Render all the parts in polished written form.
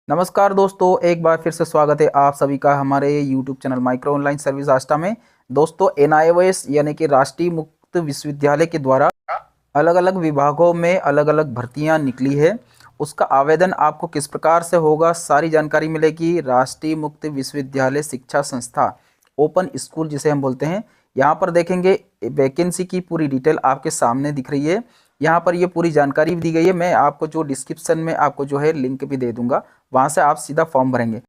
नमस्कार दोस्तों, एक बार फिर से स्वागत है आप सभी का हमारे YouTube channel micro online service Aastha में। दोस्तों, एनआईओएस यानी कि राष्ट्रीय मुक्त विश्वविद्यालय के द्वारा अलग अलग विभागों में अलग अलग भर्तियां निकली है। उसका आवेदन आपको किस प्रकार से होगा, सारी जानकारी मिलेगी। राष्ट्रीय मुक्त विश्वविद्यालय शिक्षा संस्था ओपन स्कूल जिसे हम बोलते हैं, यहाँ पर देखेंगे वैकेंसी की पूरी डिटेल आपके सामने दिख रही है। यहाँ पर ये पूरी जानकारी भी दी गई है। मैं आपको जो डिस्क्रिप्शन में आपको जो है लिंक भी दे दूंगा, वहाँ से आप सीधा फॉर्म भरेंगे।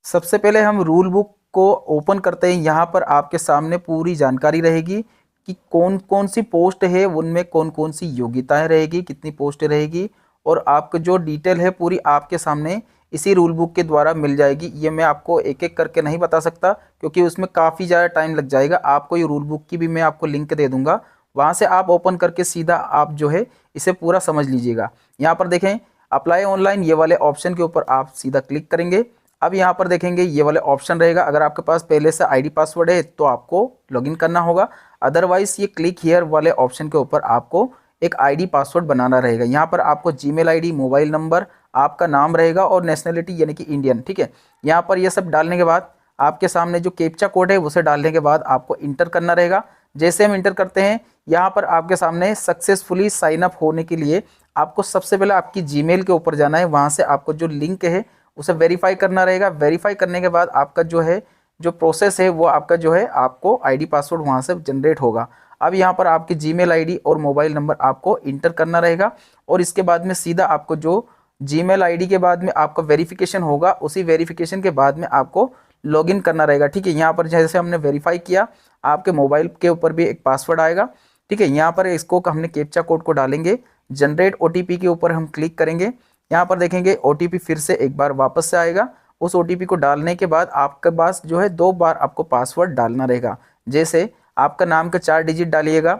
सबसे पहले हम रूल बुक को ओपन करते हैं। यहाँ पर आपके सामने पूरी जानकारी रहेगी कि कौन कौन सी पोस्ट है, उनमें कौन कौन सी योग्यताएं रहेगी, कितनी पोस्ट रहेगी, और आपको जो डिटेल है पूरी आपके सामने इसी रूल बुक के द्वारा मिल जाएगी। ये मैं आपको एक एक करके नहीं बता सकता क्योंकि उसमें काफ़ी ज़्यादा टाइम लग जाएगा। आपको ये रूल बुक की भी मैं आपको लिंक दे दूंगा, वहाँ से आप ओपन करके सीधा आप जो है इसे पूरा समझ लीजिएगा। यहाँ पर देखें अप्लाई ऑनलाइन, ये वाले ऑप्शन के ऊपर आप सीधा क्लिक करेंगे। अब यहाँ पर देखेंगे ये वाले ऑप्शन रहेगा। अगर आपके पास पहले से आईडी पासवर्ड है तो आपको लॉगिन करना होगा, अदरवाइज ये क्लिक हियर वाले ऑप्शन के ऊपर आपको एक आईडी पासवर्ड बनाना रहेगा। यहाँ पर आपको जीमेल आईडी, मोबाइल नंबर, आपका नाम रहेगा और नेशनलिटी यानी कि इंडियन, ठीक है। यहाँ पर ये सब डालने के बाद आपके सामने जो कैप्चा कोड है उसे डालने के बाद आपको इंटर करना रहेगा। जैसे हम इंटर करते हैं, यहाँ पर आपके सामने सक्सेसफुली साइन अप होने के लिए आपको सबसे पहले आपकी जीमेल के ऊपर जाना है। वहाँ से आपको जो लिंक है उसे वेरीफाई करना रहेगा। वेरीफाई करने के बाद आपका जो है जो प्रोसेस है वो आपका जो है आपको आईडी पासवर्ड वहाँ से जनरेट होगा। अब यहाँ पर आपकी जीमेल आईडी और मोबाइल नंबर आपको इंटर करना रहेगा और इसके बाद में सीधा आपको जो जीमेल आईडी के बाद में आपका वेरिफिकेशन होगा, उसी वेरिफिकेशन के बाद में आपको लॉगिन करना रहेगा, ठीक है। यहाँ पर जैसे हमने वेरीफाई किया, आपके मोबाइल के ऊपर भी एक पासवर्ड आएगा, ठीक है। यहाँ पर इसको हमने कैप्चा कोड को डालेंगे, जनरेट ओटीपी के ऊपर हम क्लिक करेंगे। यहाँ पर देखेंगे ओटीपी फिर से एक बार वापस से आएगा। उस ओटीपी को डालने के बाद आपके पास जो है 2 बार आपको पासवर्ड डालना रहेगा। जैसे आपका नाम के 4 डिजिट डालिएगा,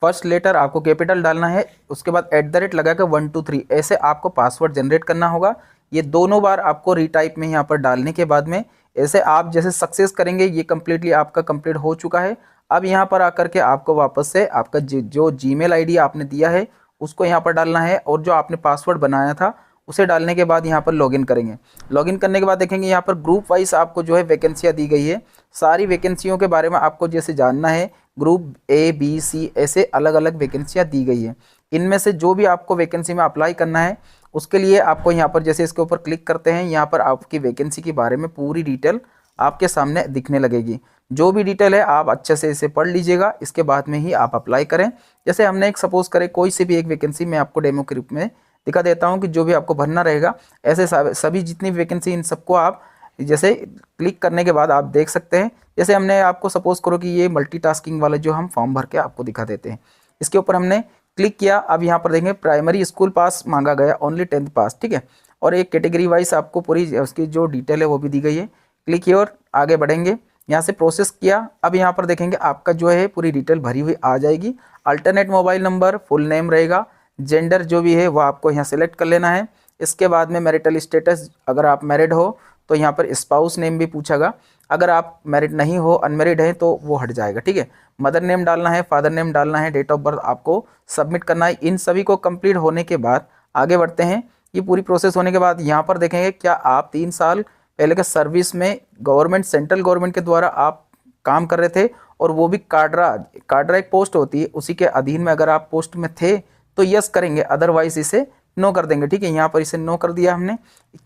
फर्स्ट लेटर आपको कैपिटल डालना है, उसके बाद @ लगाकर 1 2 3 ऐसे आपको पासवर्ड जनरेट करना होगा। ये दोनों बार आपको रीटाइप में यहाँ पर डालने के बाद में ऐसे आप जैसे सक्सेस करेंगे, ये कम्प्लीटली आपका कंप्लीट हो चुका है। अब यहाँ पर आकर के आपको वापस से आपका जो जीमेल आईडी आपने दिया है उसको यहाँ पर डालना है और जो आपने पासवर्ड बनाया था उसे डालने के बाद यहाँ पर लॉगिन करेंगे। लॉगिन करने के बाद देखेंगे यहाँ पर ग्रुप वाइज आपको जो है वैकेंसियाँ दी गई है। सारी वैकेंसियों के बारे में आपको जैसे जानना है, ग्रुप A B C ऐसे अलग अलग वैकेंसियाँ दी गई है। इनमें से जो भी आपको वैकेंसी में अप्लाई करना है उसके लिए आपको यहाँ पर जैसे इसके ऊपर क्लिक करते हैं, यहाँ पर आपकी वैकेंसी के बारे में पूरी डिटेल आपके सामने दिखने लगेगी। जो भी डिटेल है आप अच्छे से इसे पढ़ लीजिएगा, इसके बाद में ही आप अप्लाई करें। जैसे हमने एक सपोज करें कोई सी भी एक वैकेंसी मैं आपको डेमो के रूप में दिखा देता हूं कि जो भी आपको भरना रहेगा, ऐसे सभी जितनी वैकेंसी इन सबको आप जैसे क्लिक करने के बाद आप देख सकते हैं। जैसे हमने आपको सपोज करो कि ये मल्टीटास्किंग वाला जो हम फॉर्म भर के आपको दिखा देते हैं, इसके ऊपर हमने क्लिक किया। अब यहाँ पर देखेंगे प्राइमरी स्कूल पास मांगा गया, ओनली 10th पास, ठीक है। और एक कैटेगरी वाइज आपको पूरी उसकी जो डिटेल है वो भी दी गई है। क्लिक किया और आगे बढ़ेंगे, यहाँ से प्रोसेस किया। अब यहाँ पर देखेंगे आपका जो है पूरी डिटेल भरी हुई आ जाएगी। Alternate mobile number, full name रहेगा, जेंडर जो भी है वो आपको यहाँ सेलेक्ट कर लेना है। इसके बाद में मैरिटल स्टेटस, अगर आप मैरिड हो तो यहाँ पर स्पाउस नेम भी पूछेगा। अगर आप मैरिड नहीं हो, अनमैरिड हैं तो वो हट जाएगा, ठीक है। मदर नेम डालना है, फादर नेम डालना है, डेट ऑफ बर्थ आपको सबमिट करना है। इन सभी को कंप्लीट होने के बाद आगे बढ़ते हैं। ये पूरी प्रोसेस होने के बाद यहाँ पर देखेंगे क्या आप 3 साल पहले के सर्विस में गवर्नमेंट, सेंट्रल गवर्नमेंट के द्वारा आप काम कर रहे थे, और वो भी काडरा एक पोस्ट होती है, उसी के अधीन में अगर आप पोस्ट में थे तो यस करेंगे, अदरवाइज इसे नो कर देंगे, ठीक है। यहाँ पर इसे नो कर दिया हमने।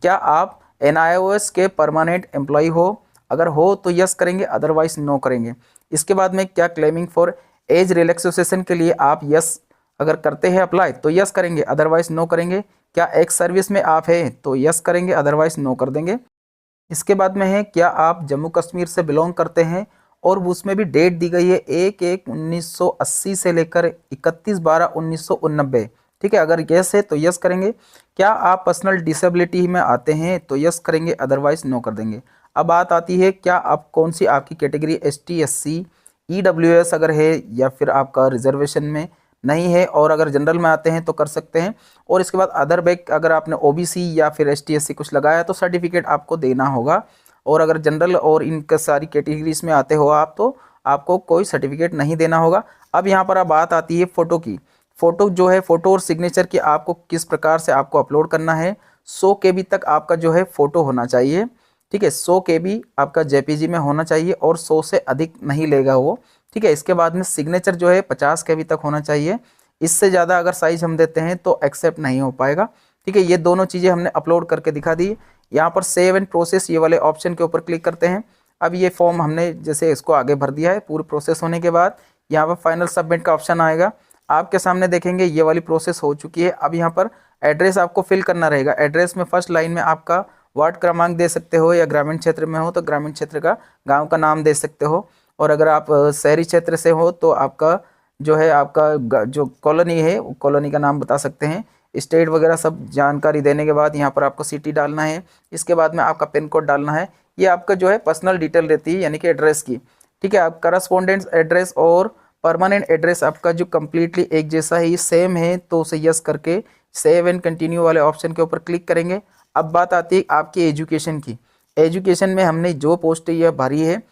क्या आप एनआईओएस के परमानेंट एम्प्लॉय हो, अगर हो तो यस करेंगे, अदरवाइज नो करेंगे। इसके बाद में क्या क्लेमिंग फॉर एज रिलैक्सेशन के लिए आप यस अगर करते हैं अप्लाई तो यस करेंगे, अदरवाइज नो करेंगे। क्या एक्स सर्विस में आप हैं तो यस करेंगे, अदरवाइज नो कर देंगे। इसके बाद में है क्या आप जम्मू कश्मीर से बिलोंग करते हैं, और उसमें भी डेट दी गई है 1/1/1980 से लेकर 31/12/1989, ठीक है। अगर यस है तो यस करेंगे। क्या आप पर्सनल डिसेबिलिटी में आते हैं तो यस करेंगे, अदरवाइज नो कर देंगे। अब बात आती है क्या आप कौन सी आपकी कैटेगरी ST SC EWS अगर है, या फिर आपका रिजर्वेशन में नहीं है, और अगर जनरल में आते हैं तो कर सकते हैं। और इसके बाद अदर बैक, अगर आपने OBC या फिर ST SC कुछ लगाया तो सर्टिफिकेट आपको देना होगा। और अगर जनरल और इनका सारी कैटेगरीज में आते हो आप तो आपको कोई सर्टिफिकेट नहीं देना होगा। अब यहाँ पर अब बात आती है फ़ोटो की। फ़ोटो जो है, फ़ोटो और सिग्नेचर की आपको किस प्रकार से आपको अपलोड करना है। 100 KB तक आपका जो है फ़ोटो होना चाहिए। ठीक है, 100 KB आपका JPG में होना चाहिए और 100 से अधिक नहीं लेगा वो। ठीक है, इसके बाद में सिग्नेचर जो है 50 KB तक होना चाहिए। इससे ज़्यादा अगर साइज हम देते हैं तो एक्सेप्ट नहीं हो पाएगा। ठीक है, ये दोनों चीज़ें हमने अपलोड करके दिखा दी। यहाँ पर सेव एंड प्रोसेस ये वाले ऑप्शन के ऊपर क्लिक करते हैं। अब ये फॉर्म हमने जैसे इसको आगे भर दिया है, पूरी प्रोसेस होने के बाद यहाँ पर फाइनल सबमिट का ऑप्शन आएगा। आपके सामने देखेंगे ये वाली प्रोसेस हो चुकी है। अब यहाँ पर एड्रेस आपको फिल करना रहेगा। एड्रेस में फर्स्ट लाइन में आपका वार्ड क्रमांक दे सकते हो, या ग्रामीण क्षेत्र में हो तो ग्रामीण क्षेत्र का गांव का नाम दे सकते हो, और अगर आप शहरी क्षेत्र से हो तो आपका जो है आपका जो कॉलोनी है कॉलोनी का नाम बता सकते हैं। स्टेट वगैरह सब जानकारी देने के बाद यहाँ पर आपको सिटी डालना है। इसके बाद में आपका पिन कोड डालना है। ये आपका जो है पर्सनल डिटेल रहती है, यानी कि एड्रेस की। ठीक है, आप करस्पॉन्डेंस एड्रेस और परमानेंट एड्रेस आपका जो कम्प्लीटली एक जैसा है, ये सेम है, तो उसे यस करके सेव एंड कंटिन्यू वाले ऑप्शन के ऊपर क्लिक करेंगे। अब बात आती है आपकी एजुकेशन की। एजुकेशन में हमने जो पोस्ट यह भरी है,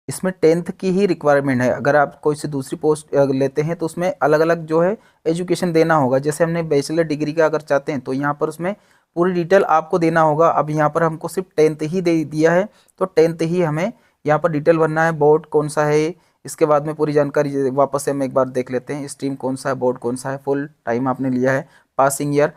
इसमें 10th की ही रिक्वायरमेंट है। अगर आप कोई सी दूसरी पोस्ट लेते हैं तो उसमें अलग अलग जो है एजुकेशन देना होगा। जैसे हमने बैचलर डिग्री का अगर चाहते हैं तो यहाँ पर उसमें पूरी डिटेल आपको देना होगा। अब यहाँ पर हमको सिर्फ 10th ही दे दिया है, तो 10th ही हमें यहाँ पर डिटेल भरना है। बोर्ड कौन सा है, इसके बाद में पूरी जानकारी वापस से हम एक बार देख लेते हैं। स्ट्रीम कौन सा है, बोर्ड कौन सा है, फुल टाइम आपने लिया है, पासिंग ईयर,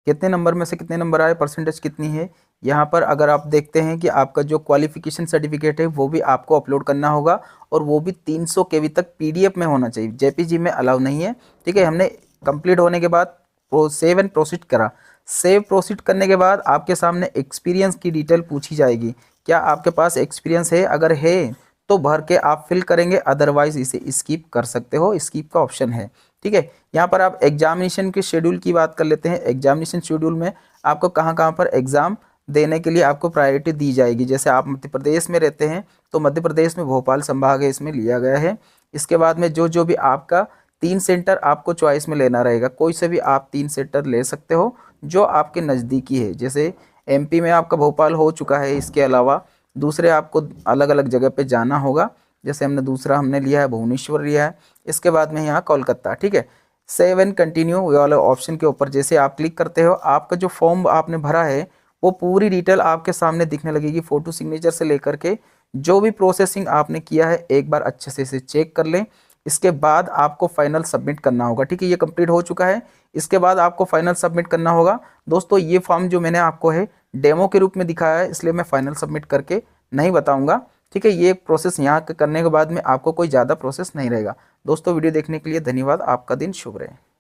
कितने नंबर में से कितने नंबर आए, परसेंटेज कितनी है। यहाँ पर अगर आप देखते हैं कि आपका जो क्वालिफिकेशन सर्टिफिकेट है वो भी आपको अपलोड करना होगा, और वो भी 300 KB तक PDF में होना चाहिए, JPG में अलाउ नहीं है। ठीक है, हमने कंप्लीट होने के बाद सेव एंड प्रोसीड करा। सेव प्रोसीड करने के बाद आपके सामने एक्सपीरियंस की डिटेल पूछी जाएगी। क्या आपके पास एक्सपीरियंस है? अगर है तो भर के आप फिल करेंगे, अदरवाइज इसे स्किप कर सकते हो, स्किप का ऑप्शन है। ठीक है, यहाँ पर आप एग्जामिनेशन के शेड्यूल की बात कर लेते हैं। एग्जामिनेशन शेड्यूल में आपको कहाँ कहाँ पर एग्ज़ाम देने के लिए आपको प्रायोरिटी दी जाएगी। जैसे आप मध्य प्रदेश में रहते हैं तो मध्य प्रदेश में भोपाल संभाग है, इसमें लिया गया है। इसके बाद में जो जो भी आपका 3 सेंटर आपको चॉइस में लेना रहेगा, कोई से भी आप 3 सेंटर ले सकते हो जो आपके नज़दीकी है। जैसे MP में आपका भोपाल हो चुका है, इसके अलावा दूसरे आपको अलग अलग जगह पे जाना होगा। जैसे हमने लिया है भुवनेश्वर लिया है, इसके बाद में यहाँ कोलकाता। ठीक है, सेव एंड कंटिन्यू वाले ऑप्शन के ऊपर जैसे आप क्लिक करते हो, आपका जो फॉर्म आपने भरा है वो पूरी डिटेल आपके सामने दिखने लगेगी। फ़ोटो सिग्नेचर से लेकर के जो भी प्रोसेसिंग आपने किया है, एक बार अच्छे से इसे चेक कर लें। इसके बाद आपको फाइनल सबमिट करना होगा। ठीक है, ये कंप्लीट हो चुका है, इसके बाद आपको फाइनल सबमिट करना होगा। दोस्तों, ये फॉर्म जो मैंने आपको है डेमो के रूप में दिखाया है, इसलिए मैं फाइनल सबमिट करके नहीं बताऊंगा। ठीक है, ये प्रोसेस यहाँ करने के बाद में आपको कोई ज़्यादा प्रोसेस नहीं रहेगा। दोस्तों, वीडियो देखने के लिए धन्यवाद। आपका दिन शुभ रहे।